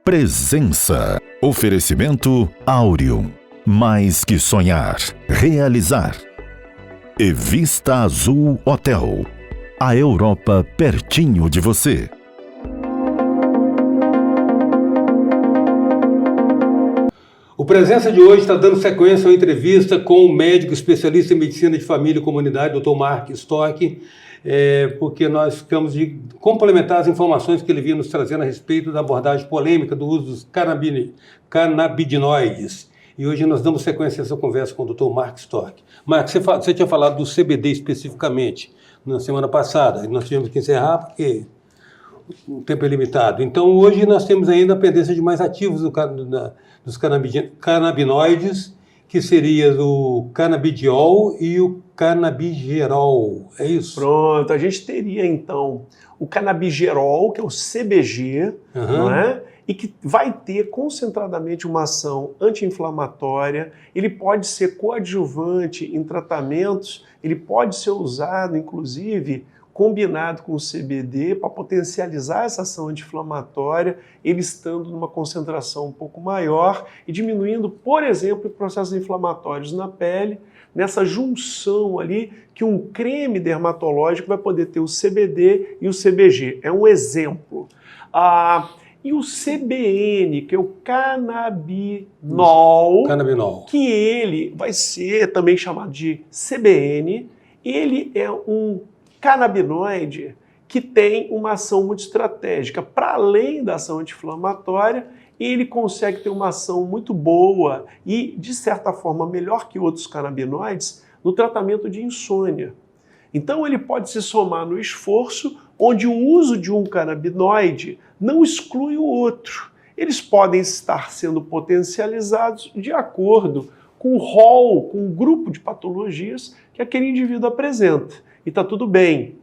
Presença. Oferecimento Áureo. Mais que sonhar, realizar. E Vista Azul Hotel. A Europa pertinho de você. O Presença de hoje está dando sequência a uma entrevista com o médico especialista em medicina de família e comunidade, Dr. Mark Stork, porque nós ficamos de complementar as informações que ele vinha nos trazendo a respeito da abordagem polêmica do uso dos canabinoides. E hoje nós damos sequência a essa conversa com o Dr. Mark Stork. Mark, você tinha falado do CBD especificamente na semana passada, e nós tivemos que encerrar porque o tempo é limitado. Então hoje nós temos ainda a pendência de mais ativos dos canabinoides, que seria o canabidiol e o canabigerol, é isso? Pronto, a gente teria então o canabigerol, que é o CBG, não é? E que vai ter concentradamente uma ação anti-inflamatória, ele pode ser coadjuvante em tratamentos, ele pode ser usado, inclusive, combinado com o CBD para potencializar essa ação anti-inflamatória, ele estando numa concentração um pouco maior e diminuindo, por exemplo, processos inflamatórios na pele, nessa junção ali que um creme dermatológico vai poder ter o CBD e o CBG. É um exemplo. E o CBN, que é o canabinol, que ele vai ser também chamado de CBN, ele é um canabinoide que tem uma ação muito estratégica. Para além da ação anti-inflamatória, ele consegue ter uma ação muito boa e, de certa forma, melhor que outros canabinoides no tratamento de insônia. Então, ele pode se somar no esforço, onde o uso de um canabinoide não exclui o outro. Eles podem estar sendo potencializados de acordo com o rol, com o grupo de patologias que aquele indivíduo apresenta. E está tudo bem.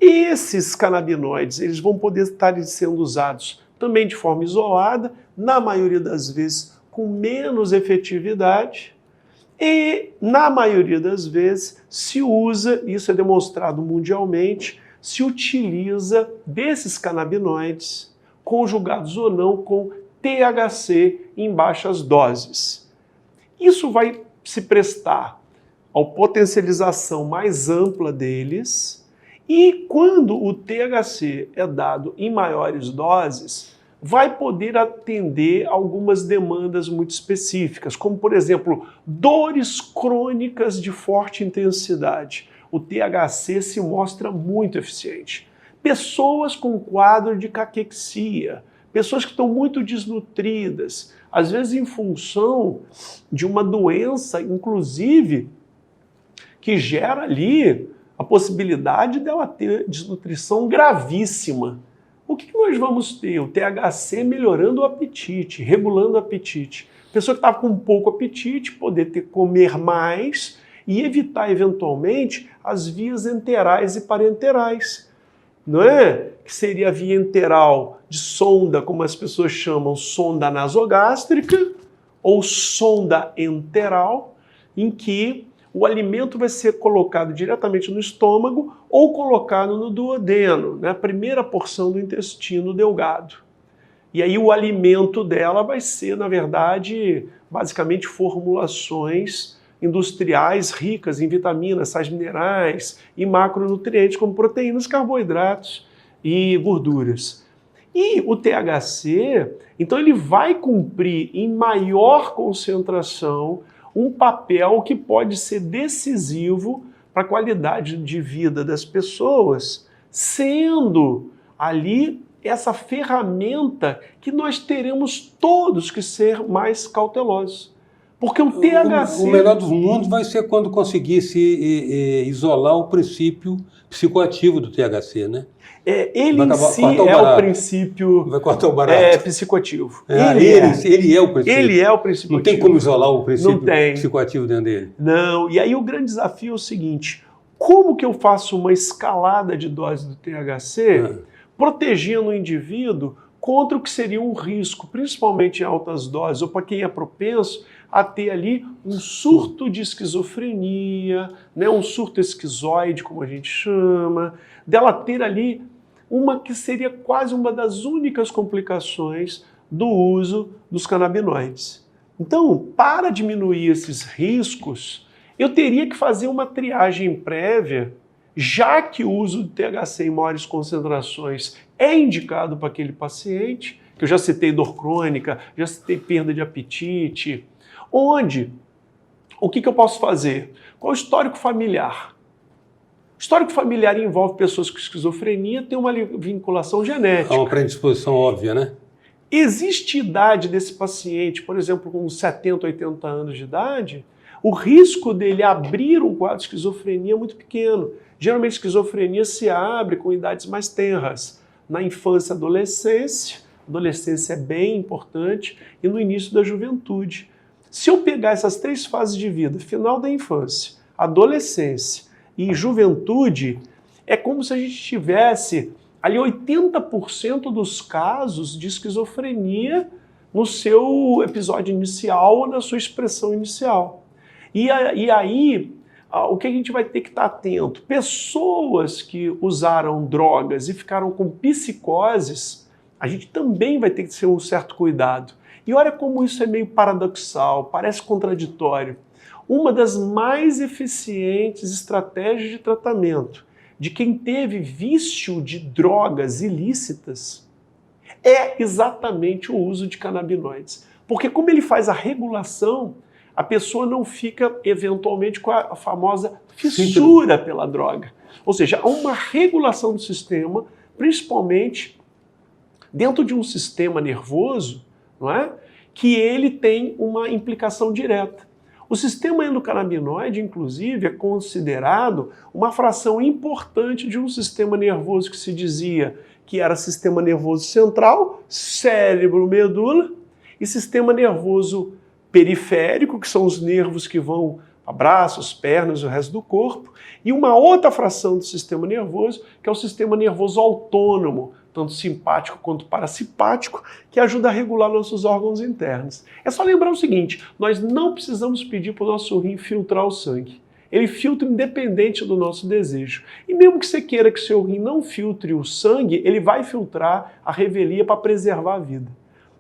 Esses canabinoides, eles vão poder estar sendo usados também de forma isolada, na maioria das vezes com menos efetividade, e na maioria das vezes se usa, isso é demonstrado mundialmente, se utiliza desses canabinoides, conjugados ou não com THC em baixas doses. Isso vai se prestar à potencialização mais ampla deles, e quando o THC é dado em maiores doses, vai poder atender algumas demandas muito específicas, como, por exemplo, dores crônicas de forte intensidade. O THC se mostra muito eficiente. Pessoas com quadro de caquexia, pessoas que estão muito desnutridas, às vezes em função de uma doença, inclusive, que gera ali a possibilidade dela ter desnutrição gravíssima. O que nós vamos ter? O THC melhorando o apetite, regulando o apetite. A pessoa que está com pouco apetite poder comer mais e evitar, eventualmente, as vias enterais e parenterais. Não é? Que seria a via enteral de sonda, como as pessoas chamam, sonda nasogástrica, ou sonda enteral, em que o alimento vai ser colocado diretamente no estômago ou colocado no duodeno, né, a primeira porção do intestino delgado. E aí o alimento dela vai ser, na verdade, basicamente formulações industriais ricas em vitaminas, sais minerais e macronutrientes, como proteínas, carboidratos e gorduras. E o THC, então ele vai cumprir em maior concentração um papel que pode ser decisivo para a qualidade de vida das pessoas, sendo ali essa ferramenta que nós teremos todos que ser mais cautelosos. Porque o THC... O melhor dos mundos vai ser quando conseguir se isolar o princípio psicoativo do THC, né? Ele em si é o princípio psicoativo. Ele é o princípio. Ele é o princípio. Não tem como isolar o princípio psicoativo dentro dele. Não, e aí o grande desafio é o seguinte, como que eu faço uma escalada de dose do THC protegendo o indivíduo contra o que seria um risco, principalmente em altas doses, ou para quem é propenso a ter ali um surto de esquizofrenia, né, um surto esquizoide, como a gente chama, dela ter ali uma que seria quase uma das únicas complicações do uso dos canabinoides. Então, para diminuir esses riscos, eu teria que fazer uma triagem prévia, já que o uso do THC em maiores concentrações é indicado para aquele paciente, que eu já citei dor crônica, já citei perda de apetite, onde, o que eu posso fazer? Qual é o histórico familiar? O histórico familiar envolve pessoas com esquizofrenia, tem uma vinculação genética. É uma predisposição óbvia, né? Existe idade desse paciente, por exemplo, com 70, 80 anos de idade, o risco dele abrir um quadro de esquizofrenia é muito pequeno. Geralmente, a esquizofrenia se abre com idades mais tenras. Na infância e adolescência é bem importante, e no início da juventude. Se eu pegar essas 3 fases de vida, final da infância, adolescência e juventude, é como se a gente tivesse ali 80% dos casos de esquizofrenia no seu episódio inicial ou na sua expressão inicial. E aí, o que a gente vai ter que estar atento? Pessoas que usaram drogas e ficaram com psicoses, a gente também vai ter que ter um certo cuidado. E olha como isso é meio paradoxal, parece contraditório. Uma das mais eficientes estratégias de tratamento de quem teve vício de drogas ilícitas é exatamente o uso de canabinoides. Porque como ele faz a regulação, a pessoa não fica eventualmente com a famosa fissura pela droga. Ou seja, há uma regulação do sistema, principalmente dentro de um sistema nervoso, não é? Que ele tem uma implicação direta. O sistema endocannabinoide, inclusive, é considerado uma fração importante de um sistema nervoso que se dizia que era sistema nervoso central, cérebro, medula, e sistema nervoso periférico, que são os nervos que vão para braços, pernas e o resto do corpo, e uma outra fração do sistema nervoso, que é o sistema nervoso autônomo, tanto simpático quanto parasimpático, que ajuda a regular nossos órgãos internos. É só lembrar o seguinte, nós não precisamos pedir para o nosso rim filtrar o sangue. Ele filtra independente do nosso desejo. E mesmo que você queira que seu rim não filtre o sangue, ele vai filtrar a revelia para preservar a vida.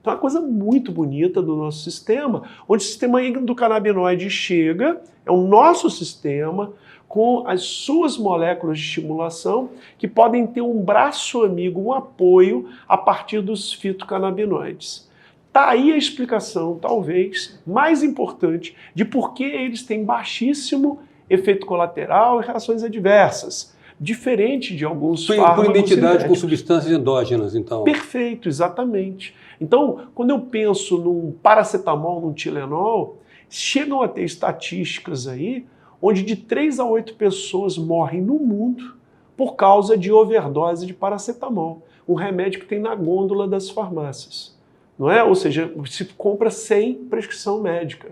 Então é uma coisa muito bonita do nosso sistema, onde o sistema endocannabinoide chega, é o nosso sistema, com as suas moléculas de estimulação, que podem ter um braço amigo, um apoio, a partir dos fitocannabinoides. Está aí a explicação, talvez, mais importante, de por que eles têm baixíssimo efeito colateral e reações adversas, diferente de alguns fármacos por identidade sintéticos. com substâncias endógenas, então. Perfeito, exatamente. Então, quando eu penso num paracetamol, num Tilenol, chegam a ter estatísticas aí onde de 3 a 8 pessoas morrem no mundo por causa de overdose de paracetamol, um remédio que tem na gôndola das farmácias, não é? Ou seja, se compra sem prescrição médica.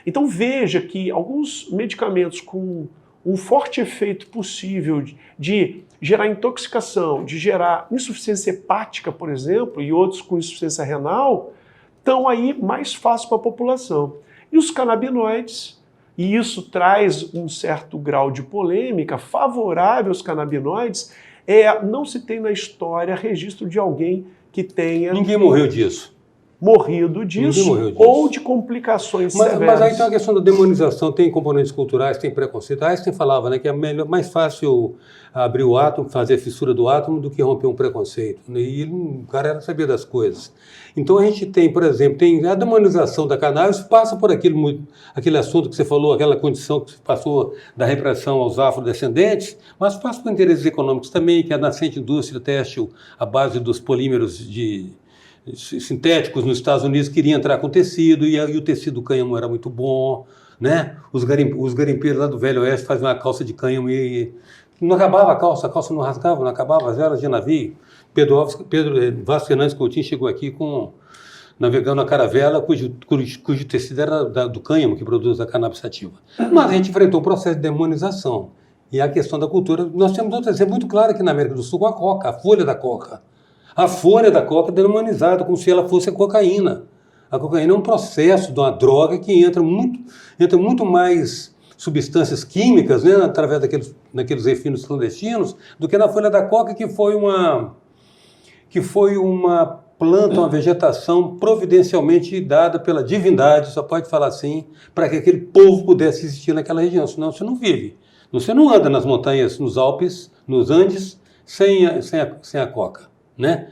Então veja que alguns medicamentos com um forte efeito possível de gerar intoxicação, de gerar insuficiência hepática, por exemplo, e outros com insuficiência renal, estão aí mais fácil para a população. E os canabinoides, e isso traz um certo grau de polêmica favorável aos canabinoides, não se tem na história registro de alguém que tenha... Ninguém morreu disso. Morrido disso, ou de complicações severas. Mas aí tem a questão da demonização, tem componentes culturais, tem preconceito. Einstein falava, né, que é mais fácil abrir o átomo, fazer a fissura do átomo, do que romper um preconceito. E o cara sabia das coisas. Então a gente tem, por exemplo, tem a demonização da cannabis, passa por aquele assunto que você falou, aquela condição que passou da repressão aos afrodescendentes, mas passa por interesses econômicos também, que a nascente indústria têxtil, a base dos polímeros sintéticos nos Estados Unidos queria entrar com tecido e o tecido cânhamo era muito bom, né? Os garimpeiros lá do Velho Oeste faziam uma calça de cânhamo e não acabava a calça não rasgava, não acabava, as velas de navio. Pedro Vasco Fernandes Coutinho chegou aqui navegando na caravela cujo tecido era do cânhamo que produz a cannabis sativa. Mas a gente enfrentou um processo de demonização e a questão da cultura. Nós temos outro exemplo muito claro aqui na América do Sul com a coca, a folha da coca. A folha da coca é demonizada como se ela fosse a cocaína. A cocaína é um processo de uma droga que entra muito mais substâncias químicas, né, através daqueles refinos clandestinos, do que na folha da coca, que foi uma plantam a vegetação providencialmente dada pela divindade, só pode falar assim, para que aquele povo pudesse existir naquela região, senão você não vive. Você não anda nas montanhas, nos Alpes, nos Andes, sem a coca, né?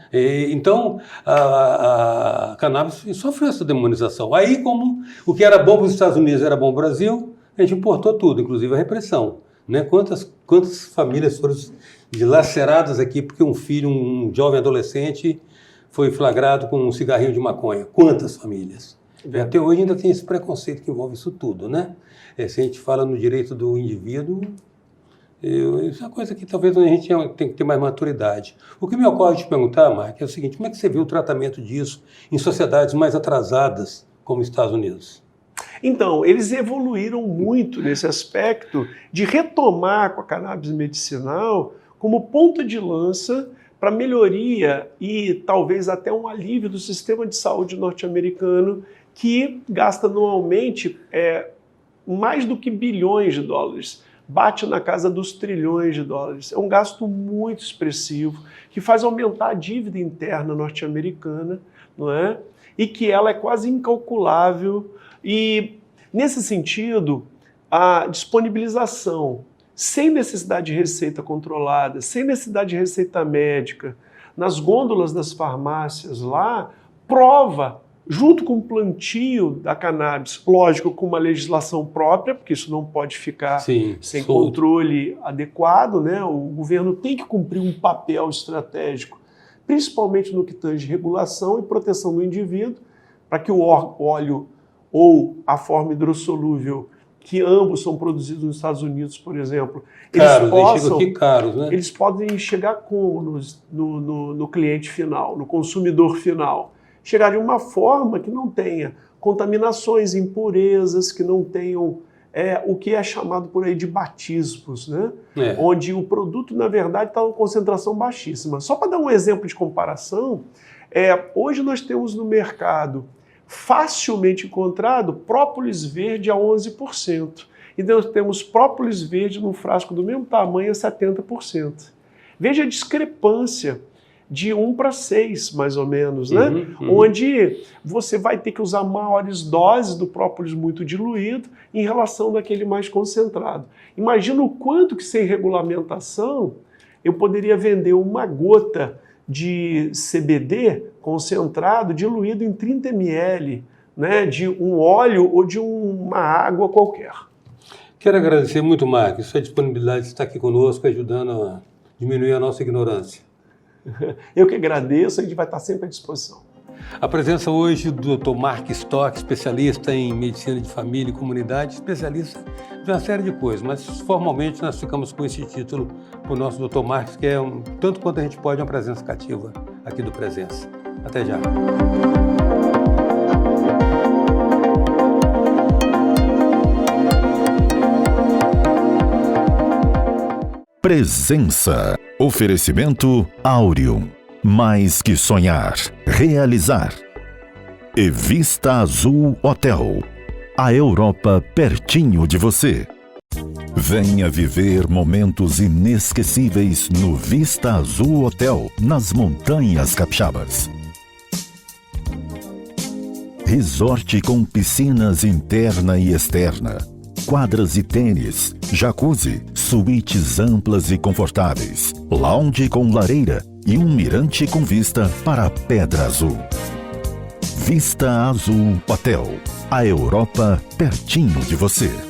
Então, a cannabis sofreu essa demonização. Aí, como o que era bom para os Estados Unidos era bom para o Brasil, a gente importou tudo, inclusive a repressão, né? Quantas famílias foram dilaceradas aqui porque um jovem adolescente foi flagrado com um cigarrinho de maconha? Quantas famílias? Até hoje ainda tem esse preconceito que envolve isso tudo, né? Se a gente fala no direito do indivíduo, isso é uma coisa que talvez a gente tem que ter mais maturidade. O que me ocorre de te perguntar, Mark, é o seguinte: como é que você vê o tratamento disso em sociedades mais atrasadas como os Estados Unidos? Então, eles evoluíram muito nesse aspecto de retomar com a cannabis medicinal como ponta de lança para melhoria e talvez até um alívio do sistema de saúde norte-americano, que gasta anualmente mais do que bilhões de dólares. Bate na casa dos trilhões de dólares. É um gasto muito expressivo, que faz aumentar a dívida interna norte-americana, não é? E que ela é quase incalculável. E, nesse sentido, a disponibilização, sem necessidade de receita controlada, sem necessidade de receita médica, nas gôndolas das farmácias lá, prova, junto com o plantio da cannabis, lógico, com uma legislação própria, porque isso não pode ficar sem controle adequado, né? O governo tem que cumprir um papel estratégico, principalmente no que tange regulação e proteção do indivíduo, para que o óleo ou a forma hidrossolúvel, que ambos são produzidos nos Estados Unidos, por exemplo, eles podem chegar como no cliente final, no consumidor final. Chegar de uma forma que não tenha contaminações, impurezas, que não tenham o que é chamado por aí de batismos, né? Onde o produto, na verdade, está em concentração baixíssima. Só para dar um exemplo de comparação, hoje nós temos no mercado facilmente encontrado própolis verde a 11%. E nós temos própolis verde num frasco do mesmo tamanho a 70%. Veja a discrepância de 1 para 6, mais ou menos, né? Onde você vai ter que usar maiores doses do própolis muito diluído em relação daquele mais concentrado. Imagina o quanto que sem regulamentação eu poderia vender uma gota de CBD concentrado, diluído em 30 ml, né, de um óleo ou de uma água qualquer. Quero agradecer muito, Mark, sua disponibilidade de estar aqui conosco, ajudando a diminuir a nossa ignorância. Eu que agradeço, a gente vai estar sempre à disposição. A presença hoje do Dr. Mark Stork, especialista em medicina de família e comunidade, especialista de uma série de coisas, mas formalmente nós ficamos com esse título para o nosso Dr. Mark, que é, tanto quanto a gente pode, uma presença cativa aqui do Presença. Até já. Presença. Oferecimento Áureo. Mais que sonhar, realizar. E Vista Azul Hotel. A Europa pertinho de você. Venha viver momentos inesquecíveis no Vista Azul Hotel, nas Montanhas Capixabas. Resort com piscinas interna e externa, quadras e tênis, jacuzzi, suítes amplas e confortáveis, lounge com lareira e um mirante com vista para a Pedra Azul. Vista Azul Hotel, a Europa pertinho de você.